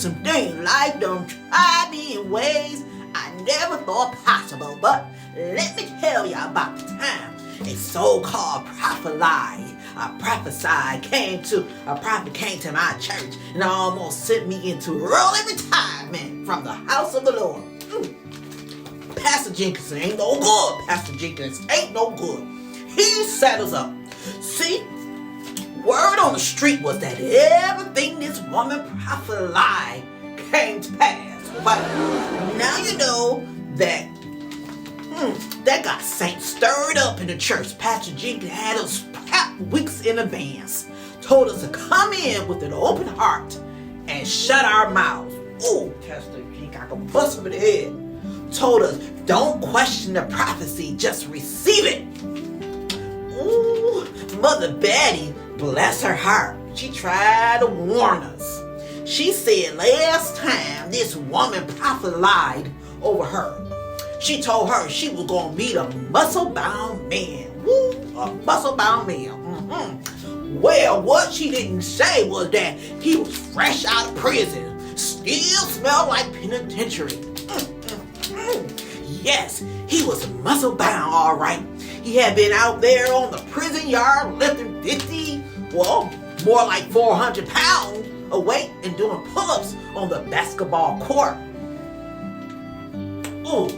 some things life done tried me in ways I never thought possible. But let me tell you about the time a so-called prophesied a prophet came to my church and almost sent me into early retirement from the house of the Lord. Pastor Jenkins ain't no good. Pastor Jenkins ain't no good. He set us up. See, word on the street was that everything this woman prophesied came to pass. But now you know that that got saints stirred up in the church. Pastor Jenkins had us prepped weeks in advance. Told us to come in with an open heart and shut our mouths. Ooh, Pastor Jenkins, I could bust him in the head. Told us, don't question the prophecy, just receive it. Ooh, Mother Betty, bless her heart, she tried to warn us. She said last time this woman prophesied over her, she told her she was going to meet a muscle-bound man. Woo, a muscle-bound man. Well, what she didn't say was that he was fresh out of prison, still smelled like penitentiary. Yes, he was muscle-bound, all right. He had been out there on the prison yard lifting 50, well, more like 400 pounds of weight and doing pull-ups on the basketball court. Ooh.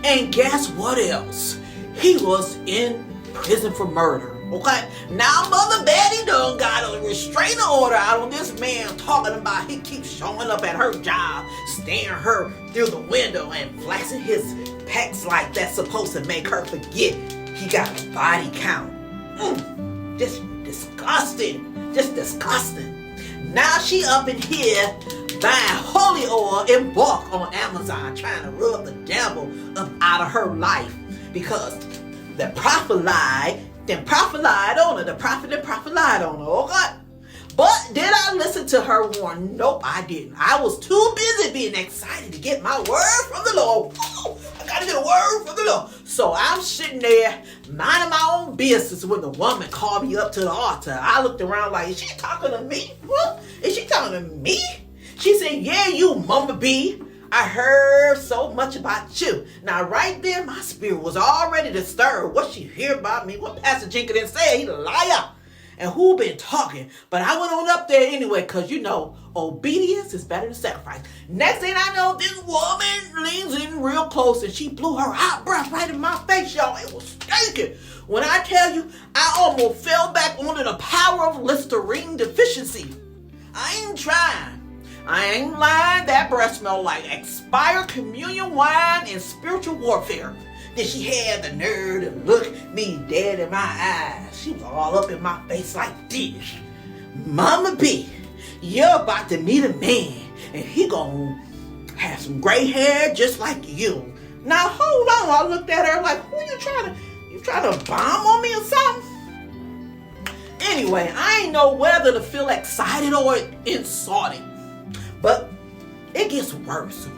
And guess what else? He was in prison for murder. Okay? Now Mother Betty done got a restraining order out on this man talking about he keeps showing up at her job, staring her through the window and flashing his pecs like that's supposed to make her forget he got a body count. Just disgusting. Just disgusting. Now she up in here buying holy oil in bulk on Amazon, trying to rub the devil up out of her life because the prophet lied on her. The prophet lied on her. Okay? But did I listen to her warning? Nope, I didn't. I was too busy being excited to get my word from the Lord. Ooh, I gotta get a word from the Lord. So I'm sitting there minding my own business when the woman called me up to the altar. I looked around like, is she talking to me? What? Is she talking to me? She said, yeah, you Mama B. I heard so much about you. Now, right there, my spirit was already disturbed. What she hear about me? What Pastor Jenkins said? He a liar. And who been talking? But I went on up there anyway, because, you know, obedience is better than sacrifice. Next thing I know, this woman leans in real close, and she blew her hot breath right in my face, y'all. It was stinking. When I tell you, I almost fell back under the power of Listerine deficiency. I ain't trying. I ain't lying. That breath smelled like expired communion wine and spiritual warfare. Then she had the nerve to look me dead in my eyes. She was all up in my face like this. Mama B, you're about to meet a man, and he gonna have some gray hair just like you. Now hold on. I looked at her like, who you trying to bomb on me or something? Anyway, I ain't know whether to feel excited or insulted. But it gets worse.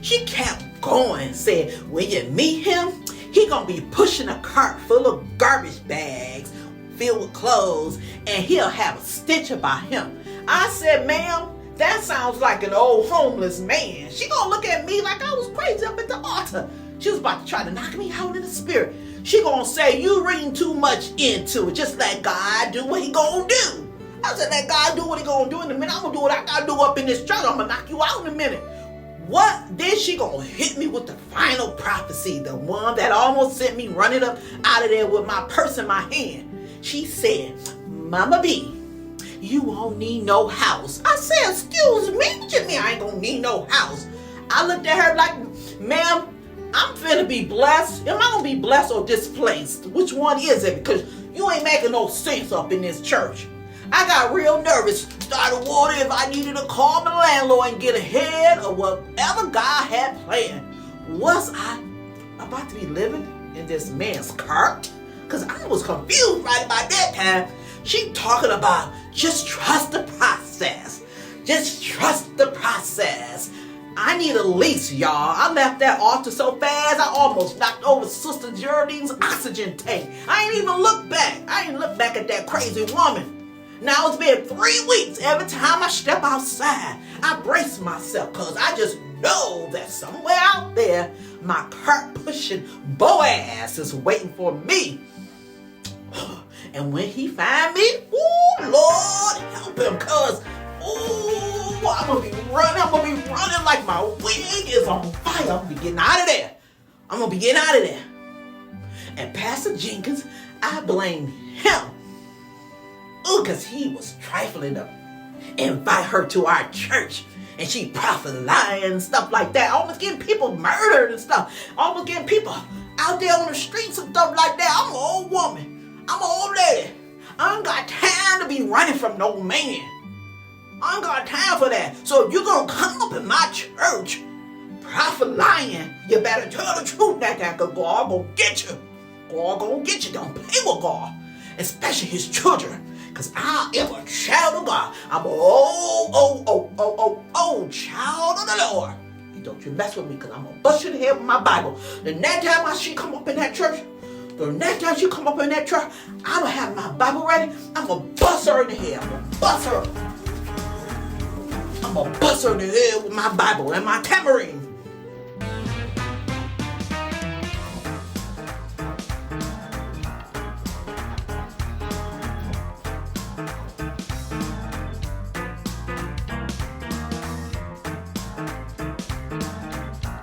She kept going and said, when you meet him, he gonna be pushing a cart full of garbage bags filled with clothes, and he'll have a stench about him. I said, ma'am, that sounds like an old homeless man. She gonna look at me like I was crazy up at the altar. She was about to try to knock me out in the spirit. She gonna say, you reading too much into it. Just let God do what he gonna do. I said, let God do what he gonna do in a minute. I'm gonna do what I gotta do up in this church. I'm gonna knock you out in a minute. What? Then she gonna hit me with the final prophecy, the one that almost sent me running up out of there with my purse in my hand. She said, Mama B, you won't need no house. I said, excuse me? What you mean I ain't gonna need no house? I looked at her like, ma'am, I'm finna be blessed. Am I gonna be blessed or displaced? Which one is it? Because you ain't making no sense up in this church. I got real nervous, started wondering if I needed to call my landlord and get ahead of whatever God had planned. Was I about to be living in this man's cart? Because I was confused right about that time. She talking about just trust the process. Just trust the process. I need a lease, y'all. I left that altar so fast, I almost knocked over Sister Geraldine's oxygen tank. I ain't even look back. I ain't look back at that crazy woman. Now it's been 3 weeks. Every time I step outside, I brace myself because I just know that somewhere out there, my cart-pushing Boaz is waiting for me. And when he find me, ooh, Lord, help him, cause, ooh, I'm gonna be running like my wig is on fire. I'm gonna be getting out of there. And Pastor Jenkins, I blame him. Ooh, cause he was trifling to invite her to our church. And she prophesied and stuff like that. Almost getting people murdered and stuff. Almost getting people out there on the streets and stuff like that. I'm an old woman. I'm an old lady. I ain't got time to be running from no man. I ain't got time for that. So if you're going to come up in my church prophesying, you better tell the truth that because God going to get you. God going to get you. Don't play with God. Especially his children. Because I am a child of God. I'm an old child of the Lord. Don't you mess with me because I'm going to bust you in the head with my Bible. The next time she come up in that church, I'm going to have my Bible ready. I'm going to bust her in the head. I'm going to bust her in the head with my Bible and my tambourine.